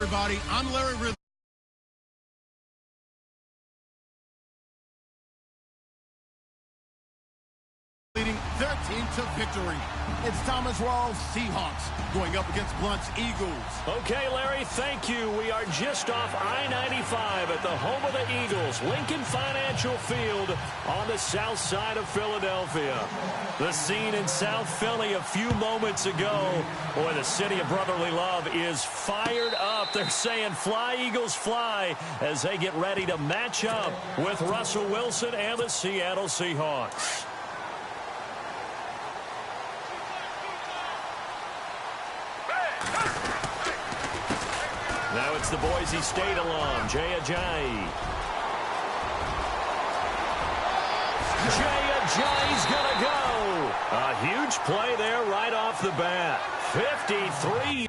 Everybody, I'm Larry Ridley. Leading their team to victory. It's Thomas Rawls' Seahawks going up against Blunt's Eagles. Okay, Larry, thank you. We are just off I-95 at the home of the Eagles, Lincoln Financial Field on the south side of Philadelphia. The scene in South Philly a few moments ago. Boy, the city of brotherly love is fired up. They're saying fly, Eagles, fly, as they get ready to match up with Russell Wilson and the Seattle Seahawks. Now it's the Boise State alum, Jay Ajayi. Jay Ajayi's going to go. A huge play there right off the bat. 53.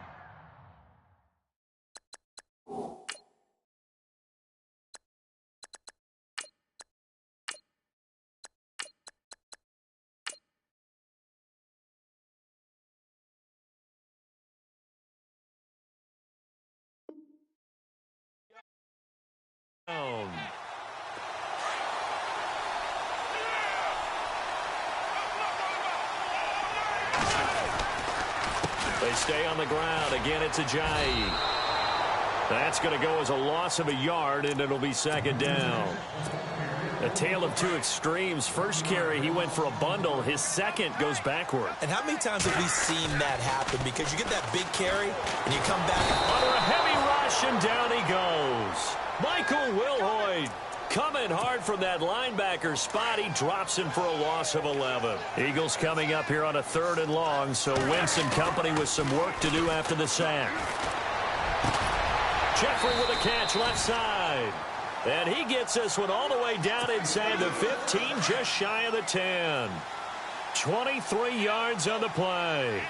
They stay on the ground. Again, it's Ajayi. That's going to go as a loss of a yard, and it'll be second down. A tale of two extremes. First carry, he went for a bundle. His second goes backward. And how many times have we seen that happen? Because you get that big carry, and you come back. Under a heavy rush, and down he goes. Michael Wilhoit coming hard from that linebacker spot. He drops him for a loss of 11. Eagles coming up here on a 3rd and long, so Wentz and company with some work to do after the sack. Jeffrey with a catch left side. And he gets this one all the way down inside the 15, just shy of the 10. 23 yards on the play.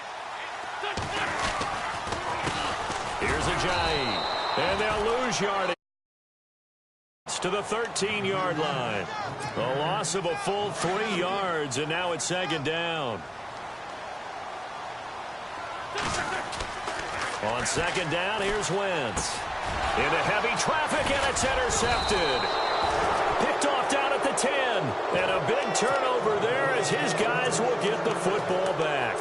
Here's Ajayi. And they'll lose yardage to the 13-yard line. A loss of a full 3 yards, and now it's second down. On second down, here's Wentz. Into heavy traffic, and it's intercepted. Picked off down at the 10. And a big turnover there as his guys will get the football back.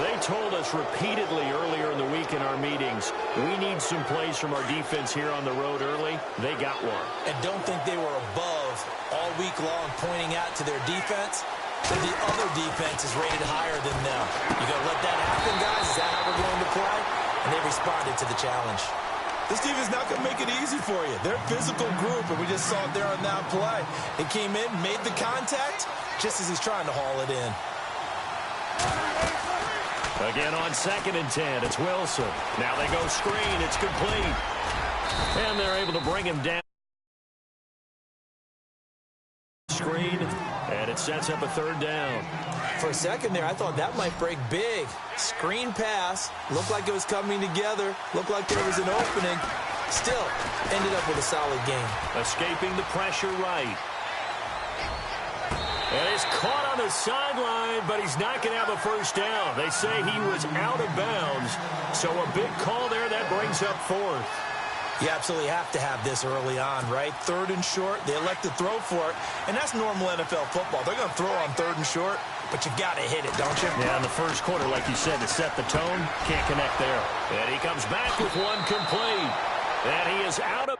They told us repeatedly earlier in the week in our meetings, we need some plays from our defense here on the road early. They got one. And don't think they were above all week long pointing out to their defense that the other defense is rated higher than them. You going to let that happen, guys? Is that how we're going to play? And they responded to the challenge. This defense not going to make it easy for you. They're a physical group, and we just saw it there on that play. It came in, made the contact, just as he's trying to haul it in. Again on 2nd and 10, it's Wilson. Now they go screen, it's complete. And they're able to bring him down. Screen, and it sets up a 3rd down. For a second there, I thought that might break big. Screen pass, looked like it was coming together, looked like there was an opening. Still, ended up with a solid game. Escaping the pressure right. And he's caught on the sideline, but he's not going to have a first down. They say he was out of bounds. So a big call there that brings up 4th. You absolutely have to have this early on, right? 3rd and short, they elect to throw for it. And that's normal NFL football. They're going to throw on 3rd and short, but you got to hit it, don't you? Yeah, in the first quarter, like you said, to set the tone, can't connect there. And he comes back with one complete. And he is out of...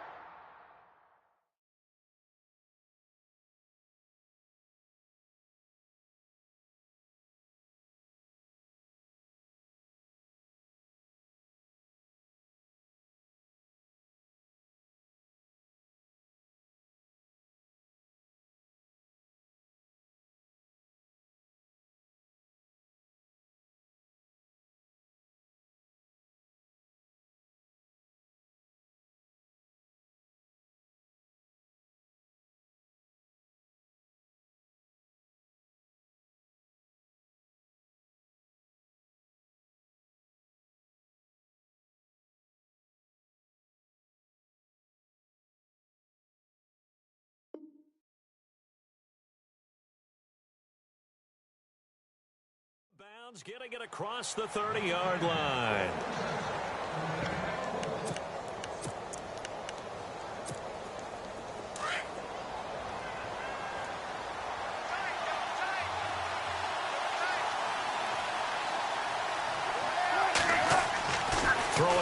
Bounds getting it across the 30-yard line.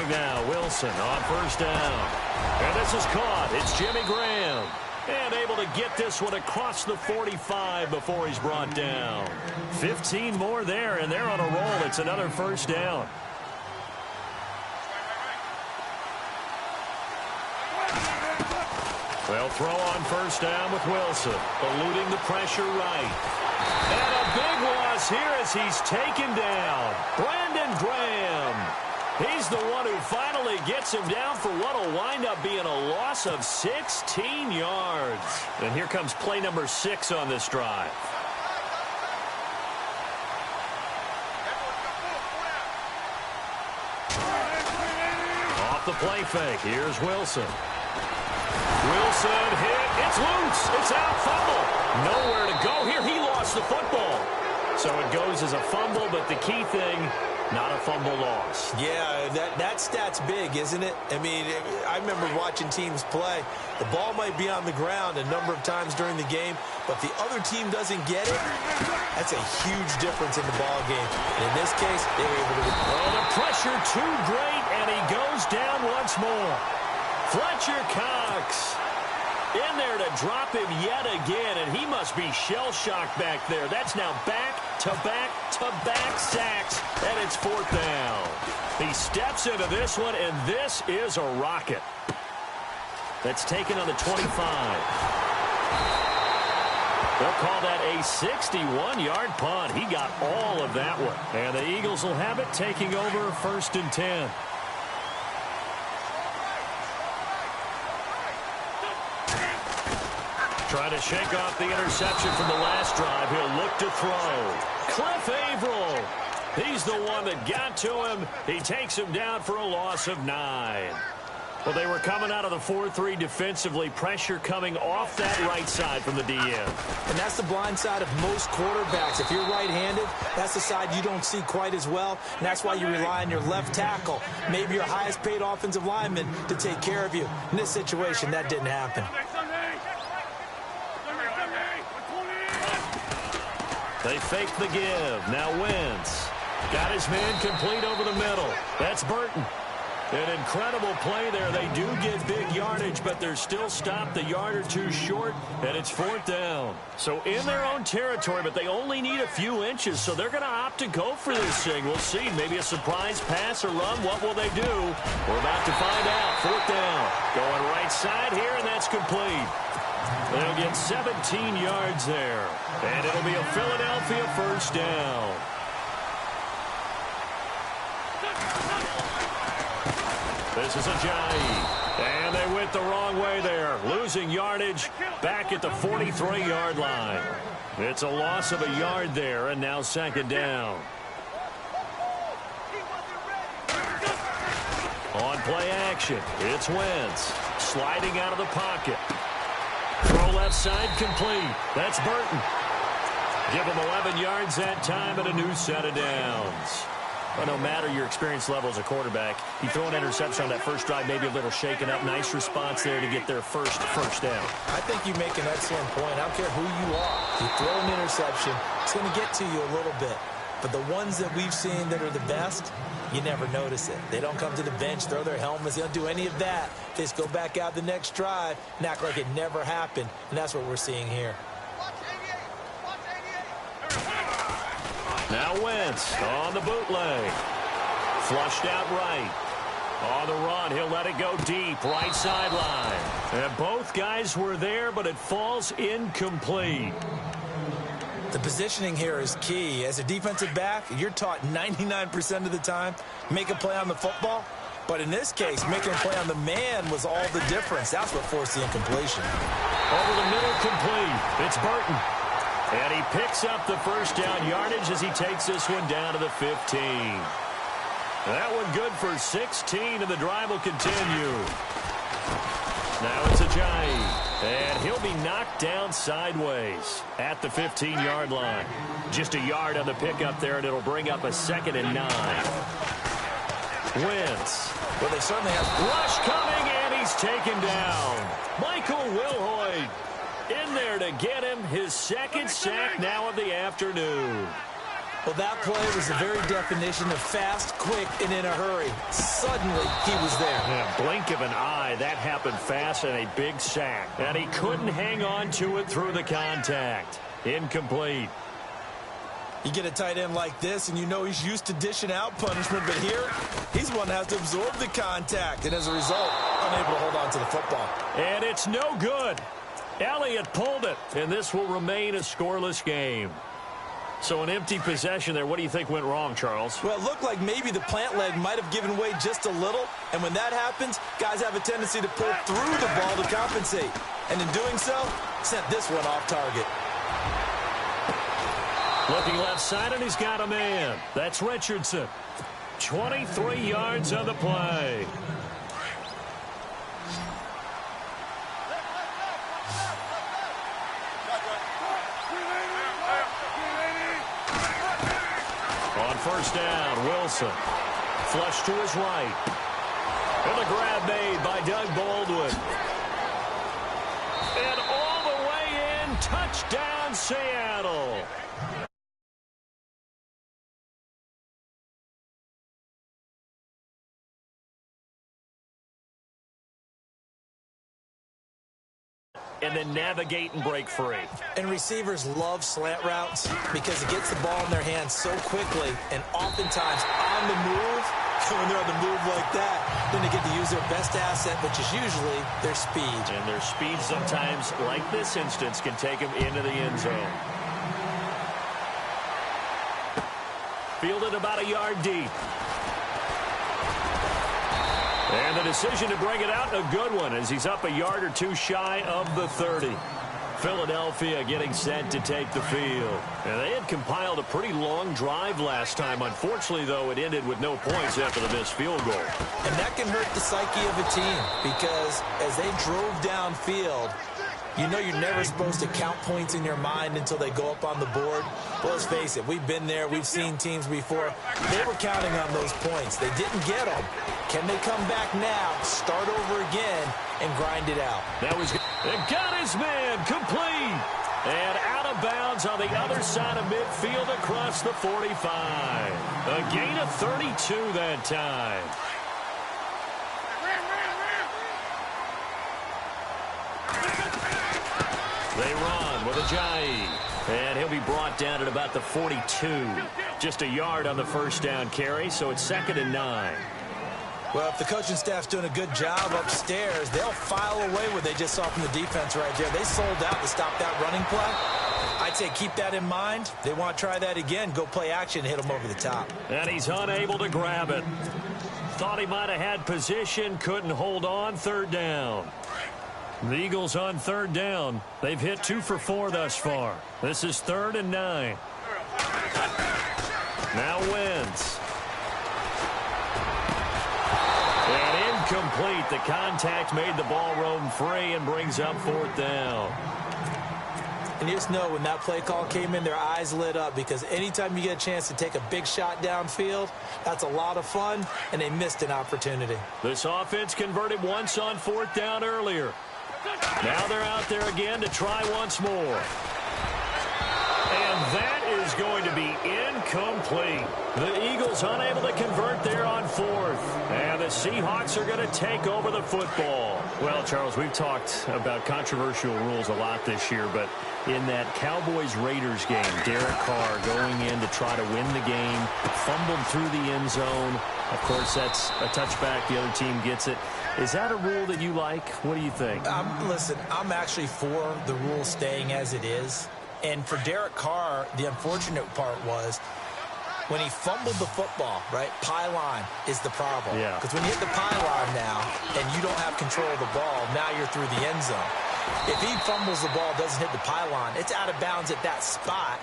throwing now. Wilson on first down. And this is caught. It's Jimmy Graham. And able to get this one across the 45 before he's brought down. 15 more there, and they're on a roll. It's another first down. They'll throw on first down with Wilson, eluding the pressure right. And a big loss here as he's taken down. Brandon Graham. He's the one who finally gets him down for what will wind up being a loss of 16 yards. And here comes play number 6 on this drive. Off the play fake. Here's Wilson. Wilson hit. It's loose. It's out. Fumble. Nowhere to go here. He lost the football. So it goes as a fumble, but the key thing, not a fumble loss. Yeah, that stat's big, isn't it? I mean, I remember watching teams play. The ball might be on the ground a number of times during the game, but the other team doesn't get it. That's a huge difference in the ball game. And in this case, they were able to... Oh, the pressure too great, and he goes down once more. Fletcher Cox in there to drop him yet again, and he must be shell-shocked back there. That's now back-to-back-to-back sacks, and it's fourth down. He steps into this one, and this is a rocket. That's taken on the 25. They'll call that a 61-yard punt. He got all of that one. And the Eagles will have it, taking over first and 10. Trying to shake off the interception from the last drive. He'll look to throw. Cliff Averill. He's the one that got to him. He takes him down for a loss of 9. Well, they were coming out of the 4-3 defensively. Pressure coming off that right side from the DN. And that's the blind side of most quarterbacks. If you're right-handed, that's the side you don't see quite as well. And that's why you rely on your left tackle, maybe your highest-paid offensive lineman, to take care of you. In this situation, that didn't happen. They fake the give. Now Wentz. Got his man complete over the middle. That's Burton. An incredible play there. They do get big yardage, but they're still stopped a yard or two short, and it's fourth down. So in their own territory, but they only need a few inches, so they're going to opt to go for this thing. We'll see. Maybe a surprise pass or run. What will they do? We're about to find out. Fourth down. Going right side here, and that's complete. They'll get 17 yards there. And it'll be a Philadelphia first down. This is Ajayi. And they went the wrong way there. Losing yardage back at the 43-yard line. It's a loss of a yard there, and now second down. On play action, it's Wentz. Sliding out of the pocket. Throw left side complete. That's Burton. Give him 11 yards that time and a new set of downs. But no matter your experience level as a quarterback, you throw an interception on that first drive, maybe a little shaken up. Nice response there to get their first down. I think you make an excellent point. I don't care who you are. You throw an interception, it's going to get to you a little bit. But the ones that we've seen that are the best, you never notice it. They don't come to the bench, throw their helmets. They don't do any of that. They just go back out the next drive and act like it never happened. And that's what we're seeing here. Now Wentz on the bootleg. Flushed out right. On the run, he'll let it go deep, right sideline. And both guys were there, but it falls incomplete. The positioning here is key. As a defensive back, you're taught 99% of the time, make a play on the football. But in this case, making a play on the man was all the difference. That's what forced the incompletion. Over the middle, complete. It's Burton. And he picks up the first down yardage as he takes this one down to the 15. That one good for 16, and the drive will continue. Now it's Ajayi. And he'll be knocked down sideways at the 15-yard line. Just a yard on the pickup there, and it'll bring up a 2nd and 9. Wentz. Well, they certainly have... Rush coming, and he's taken down. Michael Wilhoit in there to get him his second sack now of the afternoon. Well, that play was the very definition of fast, quick, and in a hurry. Suddenly, he was there. Yeah, blink of an eye. That happened fast and a big sack. And he couldn't hang on to it through the contact. Incomplete. You get a tight end like this, and you know he's used to dishing out punishment, but here, he's the one that has to absorb the contact, and as a result, unable to hold on to the football. And it's no good. Elliott pulled it, and this will remain a scoreless game. So an empty possession there. What do you think went wrong, Charles? Well, it looked like maybe the plant leg might have given way just a little, and when that happens, guys have a tendency to pull through the ball to compensate, and in doing so, sent this one off target. Looking left side, and he's got a man. That's Richardson. 23 yards on the play. On first down, Wilson. Flush to his right. And the grab made by Doug Baldwin. And all the way in, touchdown Seattle. And then navigate and break free. And receivers love slant routes because it gets the ball in their hands so quickly and oftentimes on the move. When they're on the move like that, then they get to use their best asset, which is usually their speed. And their speed sometimes, like this instance, can take them into the end zone. Fielded about a yard deep. And the decision to bring it out, a good one, as he's up a yard or two shy of the 30. Philadelphia getting set to take the field. And they had compiled a pretty long drive last time. Unfortunately, though, it ended with no points after the missed field goal. And that can hurt the psyche of a team because as they drove downfield, you know you're never supposed to count points in your mind until they go up on the board. Well, let's face it, we've been there. We've seen teams before. They were counting on those points. They didn't get them. Can they come back now, start over again, and grind it out? That was good. And got his man complete. And out of bounds on the other side of midfield across the 45. A gain of 32 that time. They run with Ajayi. And he'll be brought down at about the 42. Just a yard on the first down carry, so it's 2nd and 9. Well, if the coaching staff's doing a good job upstairs, they'll file away what they just saw from the defense right there. They sold out to stop that running play. I'd say keep that in mind. They want to try that again. Go play action, hit them over the top. And he's unable to grab it. Thought he might have had position, couldn't hold on. 3rd down. The Eagles on 3rd down. They've hit 2 for 4 thus far. This is 3rd and 9. Now Wentz. And incomplete. The contact made the ball roam free and brings up 4th down. And you just know when that play call came in, their eyes lit up because anytime you get a chance to take a big shot downfield, that's a lot of fun, and they missed an opportunity. This offense converted once on 4th down earlier. Now they're out there again to try once more. And that is going to be incomplete. The Eagles unable to convert there on 4th. And the Seahawks are going to take over the football. Well, Charles, we've talked about controversial rules a lot this year, but in that Cowboys-Raiders game, Derek Carr going in to try to win the game, fumbled through the end zone. Of course, that's a touchback. The other team gets it. Is that a rule that you like? What do you think? Listen, I'm actually for the rule staying as it is. And for Derek Carr, the unfortunate part was when he fumbled the football, right? Pylon is the problem. Yeah. Because when you hit the pylon now and you don't have control of the ball, now you're through the end zone. If he fumbles the ball, doesn't hit the pylon, it's out of bounds at that spot.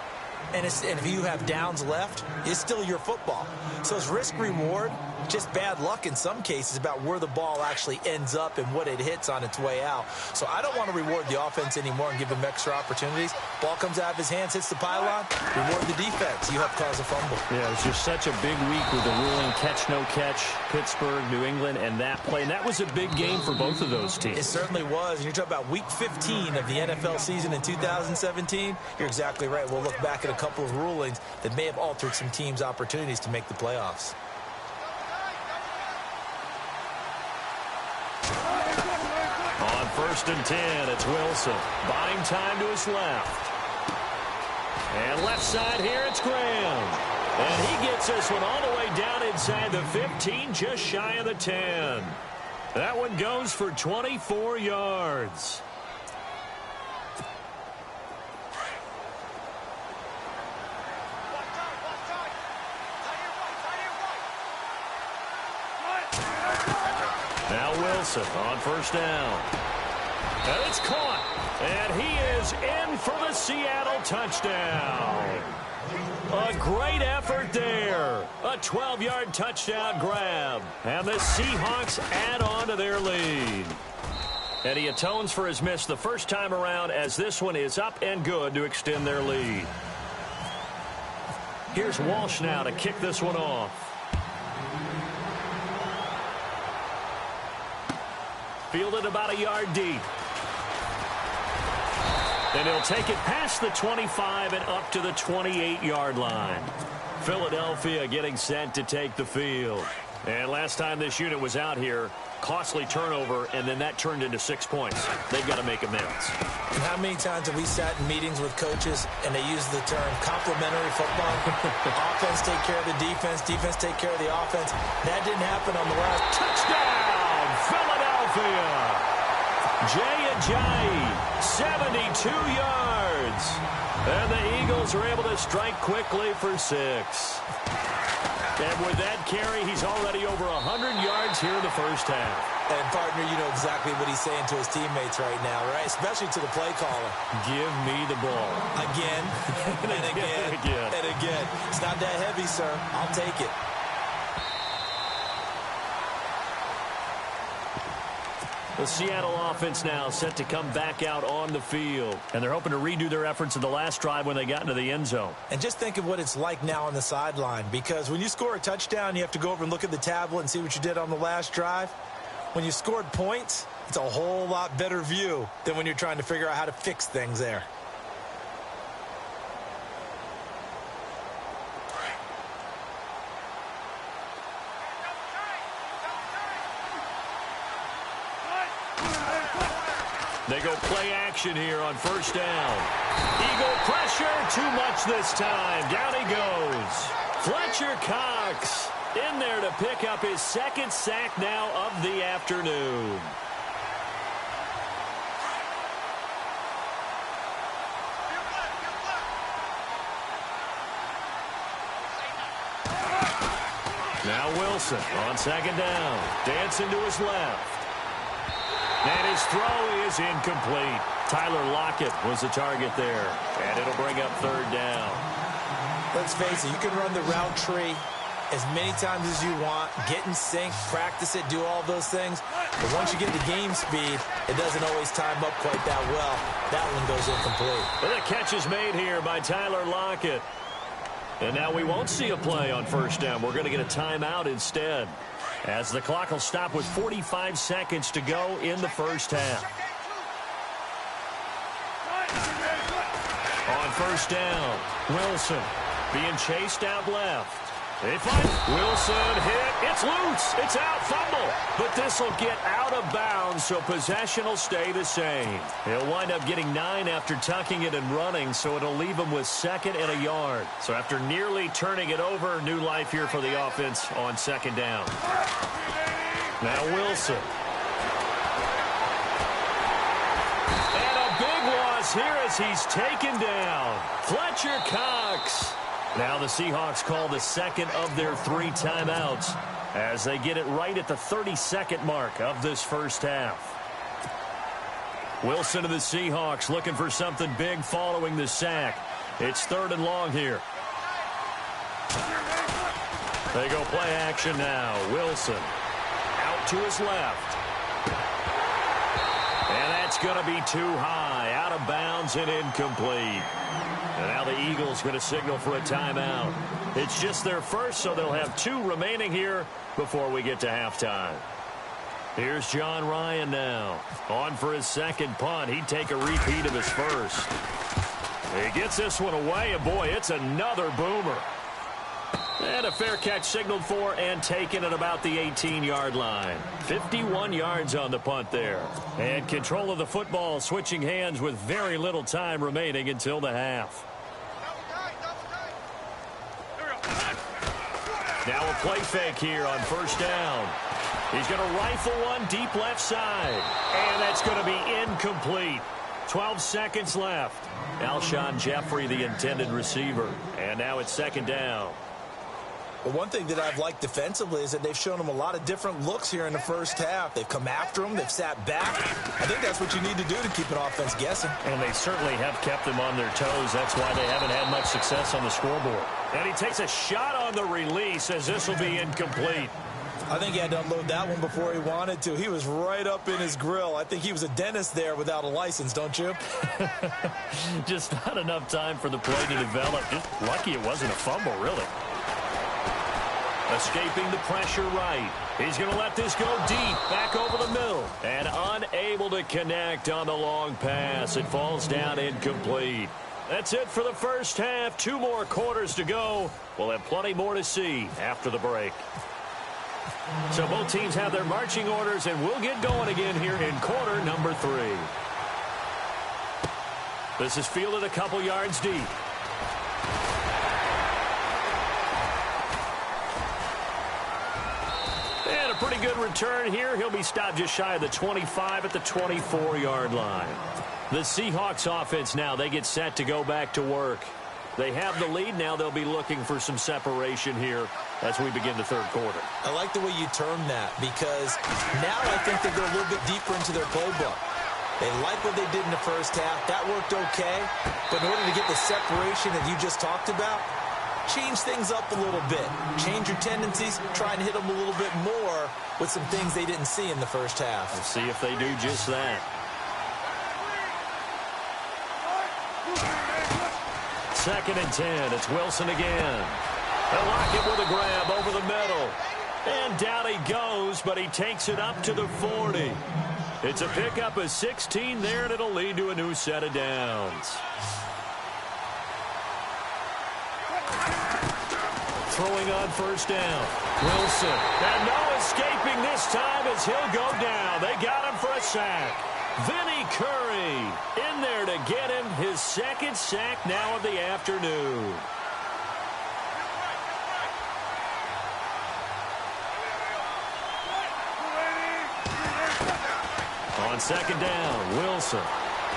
And if you have downs left, it's still your football. So it's risk-reward, just bad luck in some cases about where the ball actually ends up and what it hits on its way out. So I don't want to reward the offense anymore and give them extra opportunities. Ball comes out of his hands, hits the pylon, reward the defense. You help cause a fumble. Yeah, it was just such a big week with the ruling catch, no catch, Pittsburgh, New England, and that play. And that was a big game for both of those teams. It certainly was. And you're talking about week 15 of the NFL season in 2017. You're exactly right. We'll look back at making a couple of rulings that may have altered some teams' opportunities to make the playoffs. On 1st and 10, it's Wilson. Buying time to his left. And left side here, it's Graham. And he gets this one all the way down inside the 15, just shy of the 10. That one goes for 24 yards. Now Wilson on 1st down. And it's caught. And he is in for the Seattle touchdown. A great effort there. A 12-yard touchdown grab. And the Seahawks add on to their lead. And he atones for his miss the first time around as this one is up and good to extend their lead. Here's Walsh now to kick this one off. Fielded about a yard deep. And he'll take it past the 25 and up to the 28-yard line. Philadelphia getting set to take the field. And last time this unit was out here, costly turnover, and then that turned into 6 points. They've got to make amends. And how many times have we sat in meetings with coaches and they use the term complementary football? Offense take care of the defense, defense take care of the offense. That didn't happen on the last. Touchdown, Philadelphia! Jay Ajayi, 72 yards. And the Eagles are able to strike quickly for 6. And with that carry, he's already over 100 yards here in the first half. And, partner, you know exactly what he's saying to his teammates right now, right? Especially to the play caller. Give me the ball. Again, and again, and again. It's not that heavy, sir. I'll take it. The Seattle offense now set to come back out on the field. And they're hoping to redo their efforts in the last drive when they got into the end zone. And just think of what it's like now on the sideline. Because when you score a touchdown, you have to go over and look at the tablet and see what you did on the last drive. When you scored points, it's a whole lot better view than when you're trying to figure out how to fix things there. They go play action here on 1st down. Eagle pressure, too much this time. Down he goes. Fletcher Cox in there to pick up his 2nd sack now of the afternoon. Now Wilson on 2nd down. Dancing to his left. And his throw is incomplete. Tyler Lockett was the target there. And it'll bring up 3rd down. Let's face it, you can run the route tree as many times as you want, get in sync, practice it, do all those things. But once you get to game speed, it doesn't always time up quite that well. That one goes incomplete. But the catch is made here by Tyler Lockett. And now we won't see a play on 1st down. We're going to get a timeout instead, as the clock will stop with 45 seconds to go in the first half. On 1st down, Wilson being chased out left. They find Wilson hit. It's loose. It's out. Fumble. But this will get out of bounds, so possession will stay the same. He'll wind up getting 9 after tucking it and running, so it'll leave him with 2nd and a yard. So after nearly turning it over, new life here for the offense on 2nd down. Now Wilson. And a big loss here as he's taken down. Fletcher Cox. Now the Seahawks call the 2nd of their 3 timeouts as they get it right at the 30-second mark of this first half. Wilson to the Seahawks looking for something big following the sack. It's 3rd and long here. They go play action now. Wilson out to his left. And that's going to be too high, out of bounds and incomplete. And now the Eagles going to signal for a timeout. It's just their first, so they'll have 2 remaining here before we get to halftime. Here's John Ryan now. On for his 2nd punt. He'd take a repeat of his first. He gets this one away, and boy, it's another boomer. And a fair catch signaled for and taken at about the 18-yard line. 51 yards on the punt there. And control of the football switching hands with very little time remaining until the half. Now a play fake here on first down. He's going to rifle one deep left side. And that's going to be incomplete. 12 seconds left. Alshon Jeffrey, the intended receiver. And now it's second down. Well, one thing that I've liked defensively is that they've shown him a lot of different looks here in the first half. They've come after him. They've sat back. I think that's what you need to do to keep an offense guessing. And they certainly have kept them on their toes. That's why they haven't had much success on the scoreboard. And he takes a shot on the release as this will be incomplete. I think he had to unload that one before he wanted to. He was right up in his grill. I think he was a dentist there without a license, don't you? Just not enough time for the play to develop. Just lucky it wasn't a fumble, really. Escaping the pressure right. He's going to let this go deep, back over the middle. And unable to connect on the long pass. It falls down incomplete. That's it for the first half. 2 more quarters to go. We'll have plenty more to see after the break. So both teams have their marching orders, and we'll get going again here in quarter number 3. This is fielded a couple yards deep. And a pretty good return here. He'll be stopped just shy of the 25 at the 24-yard line. The Seahawks offense now, they get set to go back to work. They have the lead. Now they'll be looking for some separation here as we begin the third quarter. I like the way you term that because now I think they go a little bit deeper into their playbook. They like what they did in the first half. That worked okay. But in order to get the separation that you just talked about, change things up a little bit. Change your tendencies. Try and hit them a little bit more with some things they didn't see in the first half. We'll see if they do just that. Second and 10. It's Wilson again. They'll lock it with a grab over the middle. And down he goes, but he takes it up to the 40. It's a pickup of 16 there, and it'll lead to a new set of downs. Throwing on first down. Wilson. And no escaping this time as he'll go down. They got him for a sack. Vinny Curry in there to get him his second sack now of the afternoon. On second down, Wilson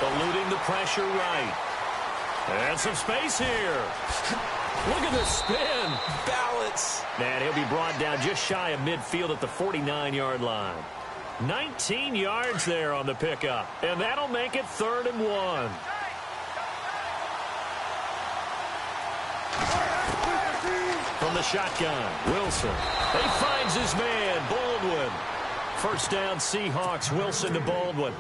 eluding the pressure right. And some space here. Look at the spin. Balance. Man, he'll be brought down just shy of midfield at the 49-yard line. 19 yards there on the pickup. And that'll make it 3rd and 1. From the shotgun, Wilson. He finds his man, Baldwin. First down, Seahawks. Wilson to Baldwin.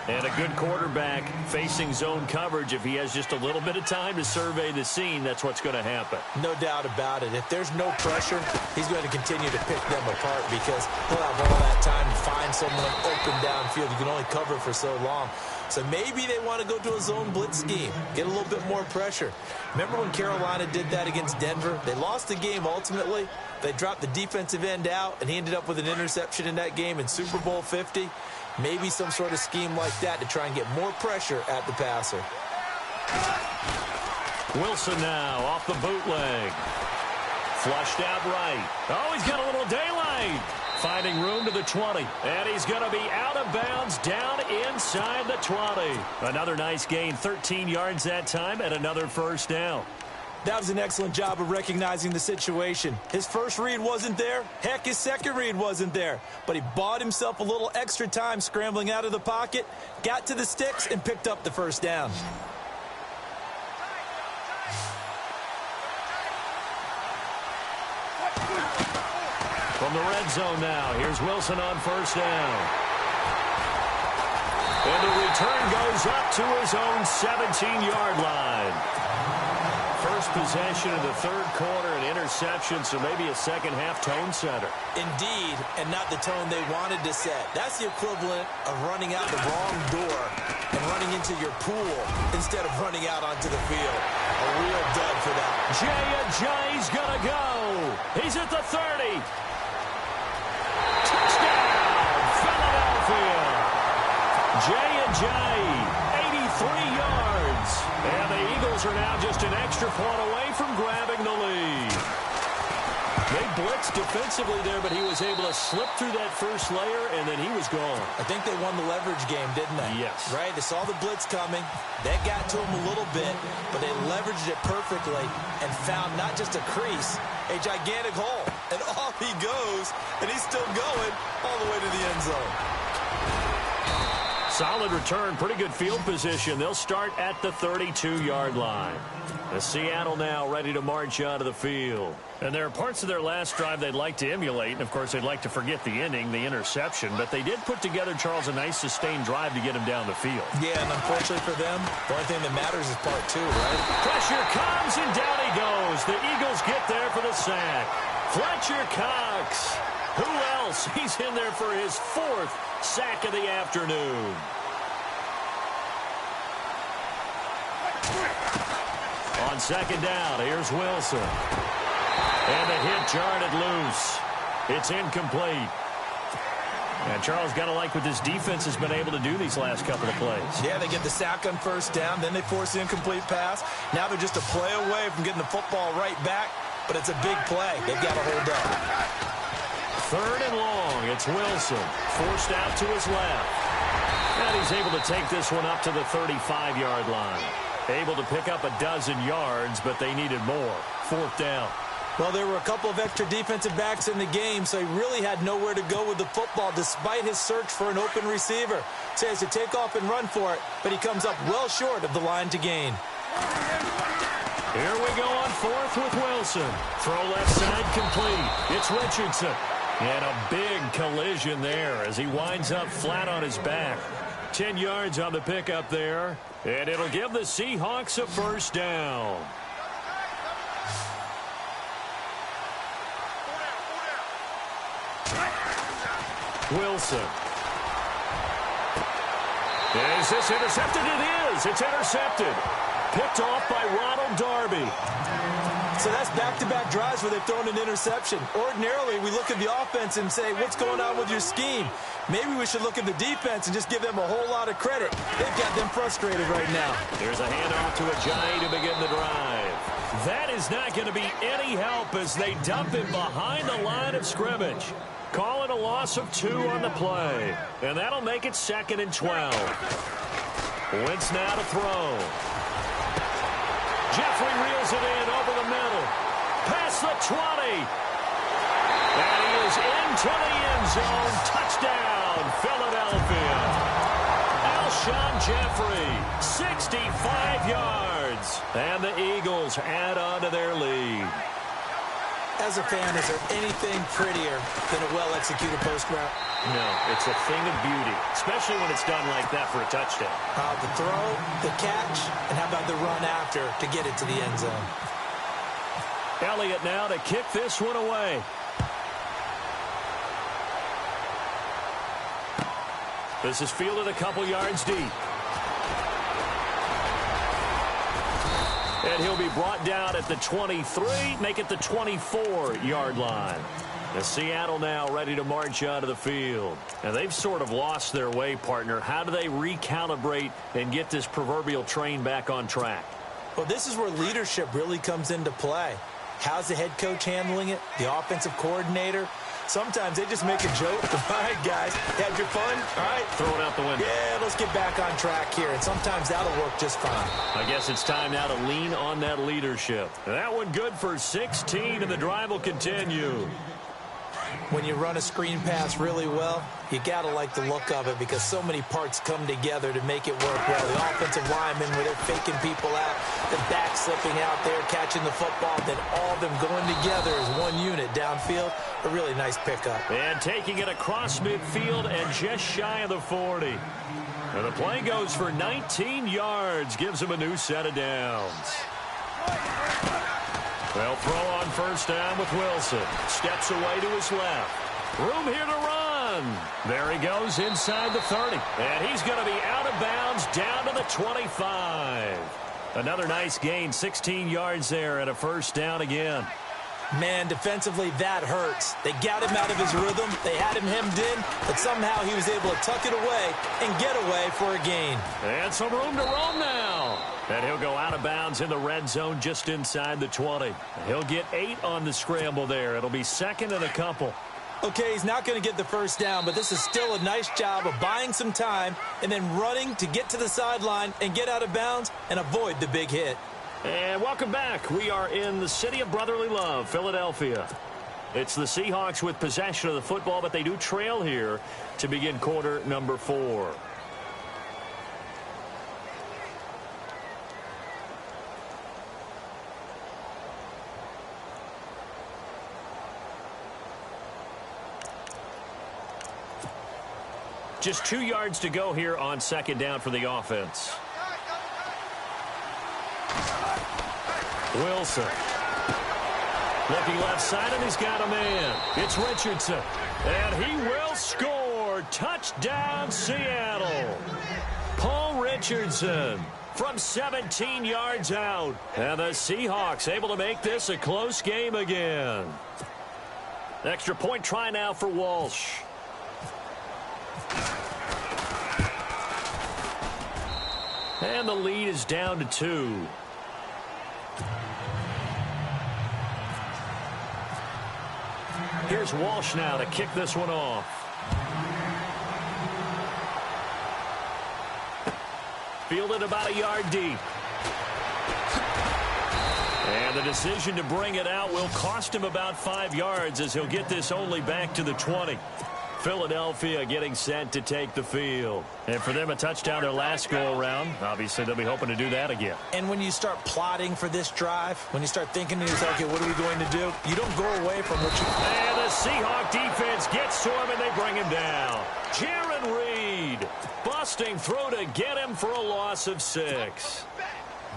And a good quarterback facing zone coverage. If he has just a little bit of time to survey the scene, that's what's going to happen. No doubt about it. If there's no pressure, he's going to continue to pick them apart because he'll have all that time to find someone open downfield. You can only cover for so long. So maybe they want to go to a zone blitz scheme, get a little bit more pressure. Remember when Carolina did that against Denver? They lost the game ultimately. They dropped the defensive end out, and he ended up with an interception in that game in Super Bowl 50. Maybe some sort of scheme like that to try and get more pressure at the passer. Wilson now off the bootleg. Flushed out right. Oh, he's got a little daylight. Finding room to the 20. And he's going to be out of bounds down inside the 20. Another nice gain, 13 yards that time, and another first down. That was an excellent job of recognizing the situation. His first read wasn't there. Heck, his second read wasn't there. But he bought himself a little extra time scrambling out of the pocket, got to the sticks, and picked up the first down. From the red zone now, here's Wilson on first down. And the return goes up to his own 17-yard line. first possession of the third quarter, an interception, so maybe a second-half tone setter. Indeed, and not the tone they wanted to set. That's the equivalent of running out the wrong door and running into your pool instead of running out onto the field. A real dud for that. Jay's gonna go. He's at the 30. Touchdown, Philadelphia. Jay, 83 yards. And the Eagles are now just an extra point away from grabbing the lead. They blitzed defensively there, but he was able to slip through that first layer, and then he was gone. I think they won the leverage game, didn't they? Yes. Right? They saw the blitz coming. That got to him a little bit, but they leveraged it perfectly and found not just a crease, a gigantic hole. And off he goes, and he's still going all the way to the end zone. Solid return, pretty good field position. They'll start at the 32-yard line. The Seattle now ready to march out of the field. And there are parts of their last drive they'd like to emulate. And, of course, they'd like to forget the ending, the interception. But they did put together, Charles, a nice sustained drive to get him down the field. Yeah, and unfortunately for them, the only thing that matters is part two, right? Pressure comes, and down he goes. The Eagles get there for the sack. Fletcher Cox. Who else? He's in there for his 4th sack of the afternoon. On second down, here's Wilson. And the hit jarred loose. It's incomplete. And Charles, got to like what this defense has been able to do these last couple of plays. Yeah, they get the sack on first down, then they force the incomplete pass. Now they're just a play away from getting the football right back, but it's a big play. They've got to hold up. 3rd and long. It's Wilson. Forced out to his left. And he's able to take this one up to the 35-yard line. Able to pick up a dozen yards, but they needed more. 4th down. Well, there were a couple of extra defensive backs in the game, so he really had nowhere to go with the football despite his search for an open receiver. So he has to take off and run for it, but he comes up well short of the line to gain. Here we go on 4th with Wilson. Throw left side complete. It's Richardson. And a big collision there as he winds up flat on his back. 10 yards on the pickup there. And it'll give the Seahawks a first down. Wilson. Is this intercepted? It is. It's intercepted. Picked off by Ronald Darby. So that's back-to-back drives where they've thrown an interception. Ordinarily, we look at the offense and say, what's going on with your scheme? Maybe we should look at the defense and just give them a whole lot of credit. They've got them frustrated right now. There's a handoff to Ajayi to begin the drive. That is not going to be any help as they dump him behind the line of scrimmage. Call it a loss of 2 on the play. And that'll make it 2nd and 12. Wentz now to throw. Jeffrey reels it in over the middle. Past the 20. And he is into the end zone. Touchdown, Philadelphia. Alshon Jeffrey, 65 yards. And the Eagles add on to their lead. As a fan, is there anything prettier than a well-executed post route? No, it's a thing of beauty, especially when it's done like that for a touchdown. The throw, the catch, and how about the run after to get it to the end zone? Elliott now to kick this one away. This is fielded a couple yards deep. And he'll be brought down at the 23, make it the 24-yard line. The Seattle now ready to march out of the field. And they've sort of lost their way, partner. How do they recalibrate and get this proverbial train back on track? Well, this is where leadership really comes into play. How's the head coach handling it? The offensive coordinator? Sometimes they just make a joke. All right, guys, had your fun? All right. Throw it out the window. Yeah, let's get back on track here. And sometimes that'll work just fine. I guess it's time now to lean on that leadership. That one good for 16, and the drive will continue. When you run a screen pass really well, you got to like the look of it because so many parts come together to make it work well. The offensive linemen where they're faking people out, the back slipping out there, catching the football, then all of them going together as one unit downfield. A really nice pickup. And taking it across midfield and just shy of the 40. And the play goes for 19 yards, gives him a new set of downs. They'll throw on first down with Wilson. Steps away to his left. Room here to run. There he goes inside the 30. And he's going to be out of bounds down to the 25. Another nice gain, 16 yards there and a first down again. Man, defensively, that hurts. They got him out of his rhythm. They had him hemmed in, but somehow he was able to tuck it away and get away for a gain. And some room to roam now. And he'll go out of bounds in the red zone just inside the 20. He'll get 8 on the scramble there. It'll be second and a couple. Okay, he's not going to get the first down, but this is still a nice job of buying some time and then running to get to the sideline and get out of bounds and avoid the big hit. And welcome back. We are in the city of brotherly love, Philadelphia. It's the Seahawks with possession of the football, but they do trail here to begin quarter number 4. Just 2 yards to go here on second down for the offense. Wilson. Looking left side, and he's got a man. It's Richardson. And he will score. Touchdown, Seattle. Paul Richardson from 17 yards out. And the Seahawks able to make this a close game again. Extra point try now for Walsh. And the lead is down to 2. Here's Walsh now to kick this one off. Fielded about a yard deep. And the decision to bring it out will cost him about 5 yards as he'll get this only back to the 20. Philadelphia getting set to take the field. And for them, a touchdown their last go-around. Obviously, they'll be hoping to do that again. And when you start plotting for this drive, when you start thinking to yourself, okay, what are we going to do? You don't go away from what you... And the Seahawk defense gets to him, and they bring him down. Jaron Reed busting through to get him for a loss of 6.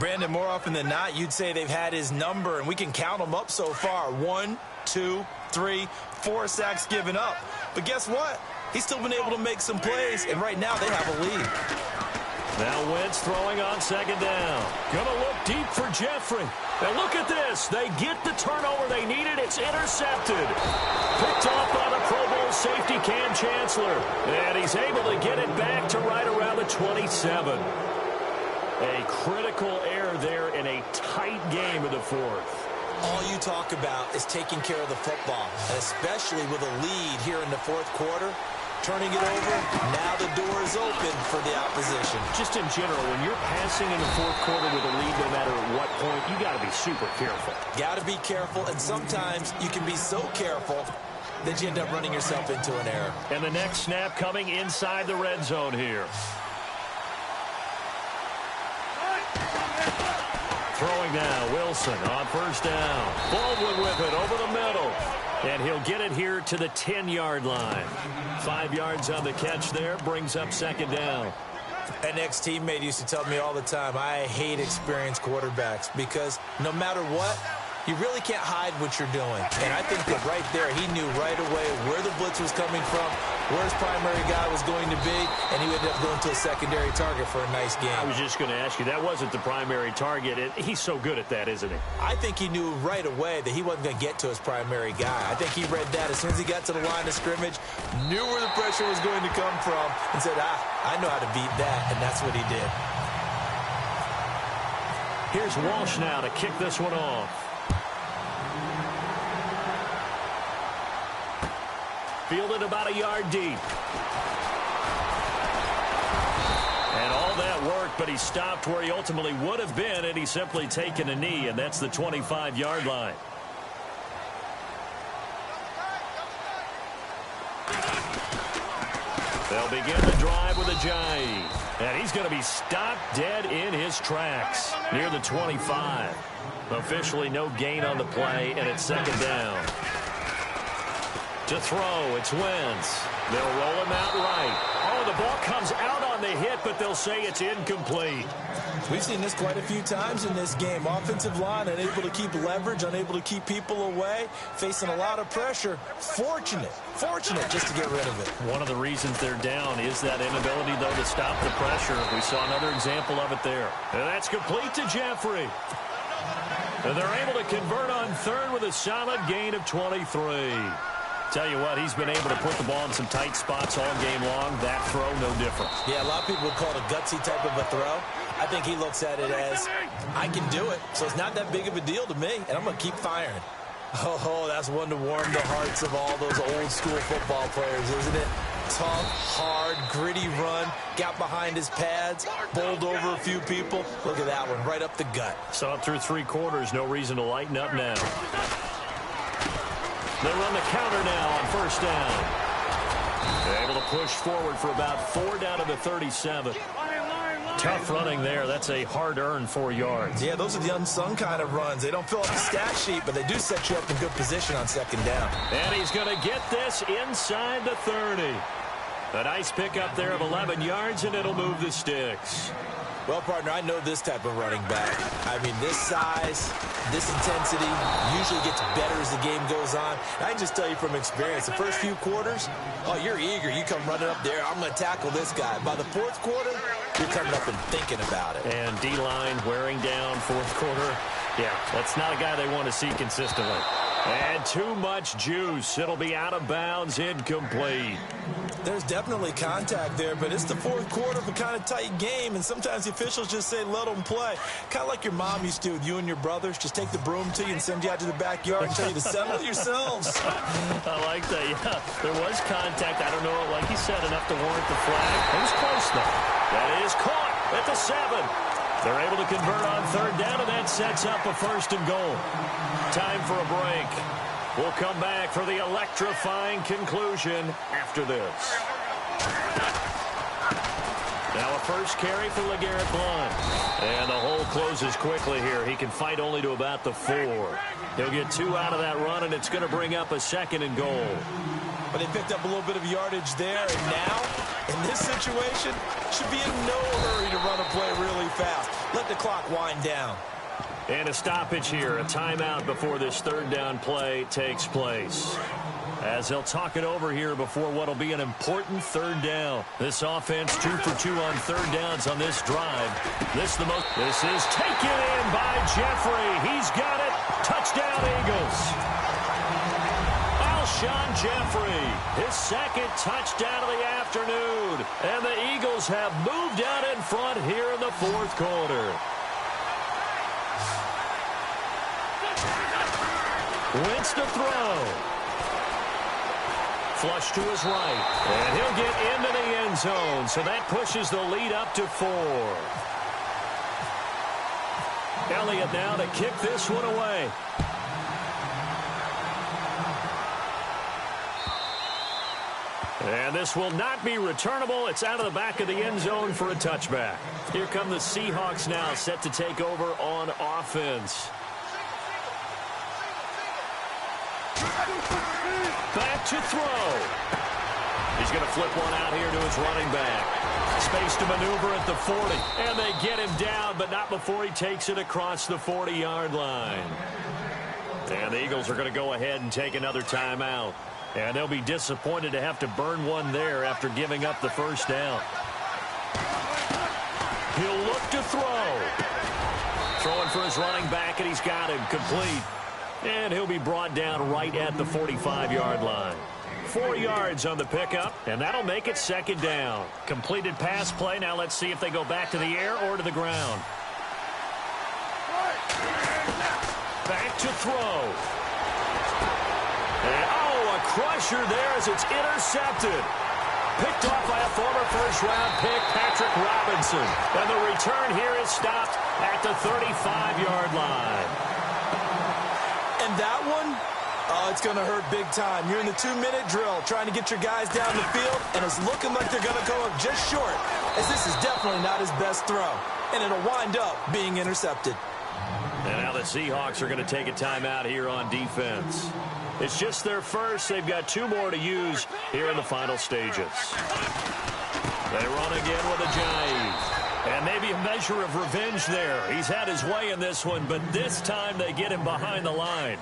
Brandon, more often than not, you'd say they've had his number, and we can count them up so far. 1, 2, 3, 4 sacks given up. But guess what? He's still been able to make some plays, and right now they have a lead. Now Wentz throwing on second down. Gonna look deep for Jeffrey. And look at this. They get the turnover they needed. It's intercepted. Picked off by the Pro Bowl safety Cam Chancellor. And he's able to get it back to right around the 27. A critical error there in a tight game in the 4th. All you talk about is taking care of the football, and especially with a lead here in the 4th quarter. Turning it over, now the door is open for the opposition. Just in general, when you're passing in the 4th quarter with a lead, no matter at what point, you got to be super careful. Got to be careful, and sometimes you can be so careful that you end up running yourself into an error. And the next snap coming inside the red zone here. Throwing now, Wilson on first down. Baldwin with it over the middle. And he'll get it here to the 10-yard line. 5 yards on the catch there, brings up second down. An ex-teammate used to tell me all the time, I hate experienced quarterbacks because no matter what, you really can't hide what you're doing. And I think that right there, he knew right away where the blitz was coming from, where his primary guy was going to be, and he ended up going to a secondary target for a nice game. I was just going to ask you, that wasn't the primary target. He's so good at that, isn't he? I think he knew right away that he wasn't going to get to his primary guy. I think he read that as soon as he got to the line of scrimmage, knew where the pressure was going to come from, and said, I know how to beat that, and that's what he did. Here's Walsh now to kick this one off. Fielded about a yard deep. And all that work, but he stopped where he ultimately would have been, and he's simply taken a knee, and that's the 25-yard line. They'll begin the drive with Ajayi. And he's going to be stopped dead in his tracks near the 25. Officially no gain on the play, and it's second down. To throw, it's Wentz. They'll roll him out right. Oh, the ball comes out on the hit, but they'll say it's incomplete. We've seen this quite a few times in this game. Offensive line unable to keep leverage, unable to keep people away, facing a lot of pressure. Fortunate just to get rid of it. One of the reasons they're down is that inability, though, to stop the pressure. We saw another example of it there. And that's complete to Jeffrey. And they're able to convert on third with a solid gain of 23. Tell you what, he's been able to put the ball in some tight spots all game long. That throw, no different. Yeah, a lot of people would call it a gutsy type of a throw. I think he looks at it as, I can do it, so it's not that big of a deal to me, and I'm going to keep firing. Oh, that's one to warm the hearts of all those old-school football players, isn't it? Tough, hard, gritty run, got behind his pads, bowled over a few people. Look at that one, right up the gut. Saw it through 3 quarters, no reason to lighten up now. They run the counter now on first down. They're able to push forward for about 4 down to the 37. Tough running there. That's a hard-earned 4 yards. Yeah, those are the unsung kind of runs. They don't fill up the stat sheet, but they do set you up in good position on second down. And he's going to get this inside the 30. A nice pickup there of 11 yards, and it'll move the sticks. Well, partner, I know this type of running back. I mean, this size, this intensity usually gets better as the game goes on. I can just tell you from experience, the first few quarters, oh, you're eager. You come running up there, I'm going to tackle this guy. By the 4th quarter, you're coming up and thinking about it. And D-line wearing down 4th quarter. Yeah, that's not a guy they want to see consistently. And too much juice. It'll be out of bounds, incomplete. There's definitely contact there, but it's the 4th quarter of a kind of tight game, and sometimes the officials just say let them play. Kind of like your mom used to with you and your brothers. Just take the broom to you and send you out to the backyard and tell you to settle yourselves. I like that, yeah. There was contact. I don't know, like he said, enough to warrant the flag. It was close, though. That is caught at the 7. They're able to convert on 3rd down, and that sets up a 1st and goal. Time for a break. We'll come back for the electrifying conclusion after this. Now a first carry for LeGarrette Blount. And the hole closes quickly here. He can fight only to about the 4. He'll get 2 out of that run, and it's going to bring up a 2nd and goal. But they picked up a little bit of yardage there, and now, in this situation, should be in no hurry to run a play really fast. Let the clock wind down. And a stoppage here, a timeout before this 3rd down play takes place. As they'll talk it over here before what will be an important 3rd down. This offense 2 for 2 on 3rd downs on this drive. This is taken in by Jeffrey. He's got it. Touchdown, Eagles. Alshon Jeffrey, his 2nd touchdown of the afternoon. And the Eagles have moved out in front here in the 4th quarter. Wentz to throw. Flush to his right. And he'll get into the end zone. So that pushes the lead up to 4. Elliott now to kick this one away. And this will not be returnable. It's out of the back of the end zone for a touchback. Here come the Seahawks now, set to take over on offense. Back to throw. He's going to flip one out here to his running back. Space to maneuver at the 40. And they get him down, but not before he takes it across the 40-yard line. And the Eagles are going to go ahead and take another timeout. And they'll be disappointed to have to burn one there after giving up the 1st down. He'll look to throw. Throwing for his running back, and he's got him complete. And he'll be brought down right at the 45-yard line. 4 yards on the pickup, and that'll make it 2nd down. Completed pass play. Now let's see if they go back to the air or to the ground. Back to throw. And, a crusher there as it's intercepted. Picked off by a former first-round pick, Patrick Robinson. And the return here is stopped at the 35-yard line. And that one, it's going to hurt big time. You're in the 2-minute drill trying to get your guys down the field, and it's looking like they're going to come up just short, as this is definitely not his best throw. And it'll wind up being intercepted. And now the Seahawks are going to take a timeout here on defense. It's just their first. They've got 2 more to use here in the final stages. They run again with a jive. And maybe a measure of revenge there. He's had his way in this one, but this time they get him behind the line.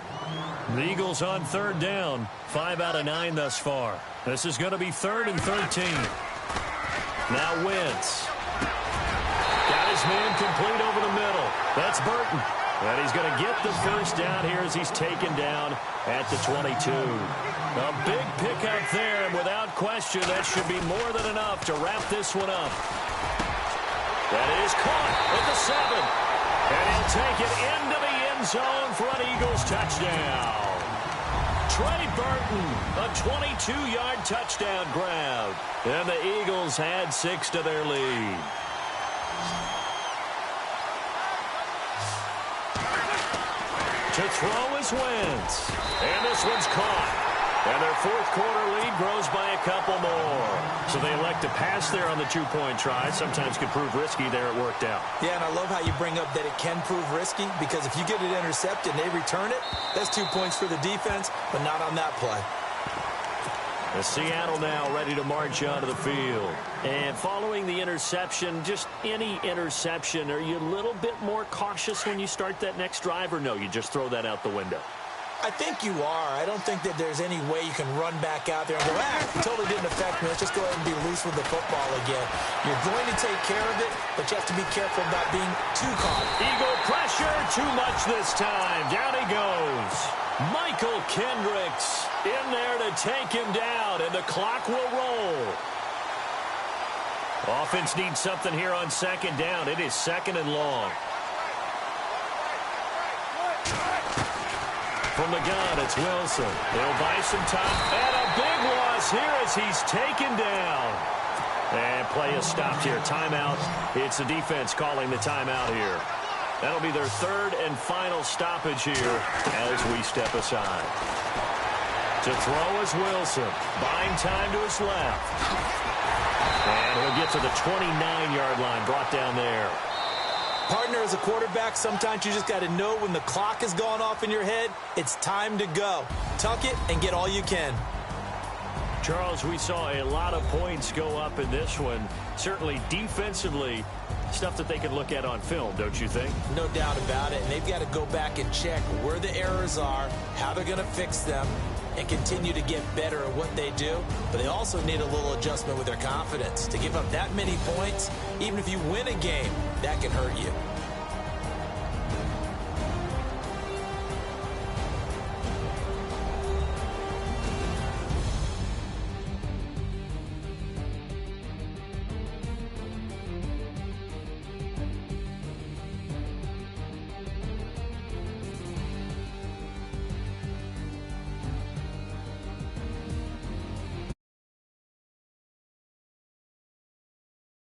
The Eagles on 3rd down. 5 out of 9 thus far. This is going to be 3rd and 13. Now Wentz. Got his man complete over the middle. That's Burton. And he's going to get the first down here as he's taken down at the 22. A big pickup there, and without question, that should be more than enough to wrap this one up. That is caught at the 7. And he'll take it into the end zone for an Eagles touchdown. Trey Burton, a 22-yard touchdown grab. And the Eagles add 6 to their lead. To throw is Wentz. And this one's caught. And their 4th quarter lead grows by a couple more. So they elect to pass there on the 2-point try. Sometimes could prove risky there. It worked out. Yeah, and I love how you bring up that it can prove risky, because if you get it intercepted and they return it, that's 2 points for the defense, but not on that play. The Seattle now ready to march onto the field. And following the interception, just any interception, are you a little bit more cautious when you start that next drive, or no, you just throw that out the window? I think you are. I don't think that there's any way you can run back out there and go, it totally didn't affect me. Let's just go ahead and be loose with the football again. You're going to take care of it, but you have to be careful about being too confident. Eagle pressure, too much this time. Down he goes. Michael Kendricks in there to take him down, and the clock will roll. Offense needs something here on 2nd down. It is 2nd and long. From the gun, it's Wilson. They'll buy some time. And a big loss here as he's taken down. And play is stopped here. Timeout. It's the defense calling the timeout here. That'll be their 3rd and final stoppage here as we step aside. To throw is Wilson. Buying time to his left. And he'll get to the 29-yard line. Brought down there. Partner, as a quarterback, sometimes you just got to know when the clock has gone off in your head, it's time to go. Tuck it and get all you can. Charles, we saw a lot of points go up in this one. Certainly defensively, stuff that they can look at on film, don't you think? No doubt about it. And they've got to go back and check where the errors are, how they're going to fix them, and continue to get better at what they do. But they also need a little adjustment with their confidence. To give up that many points, even if you win a game, that can hurt you.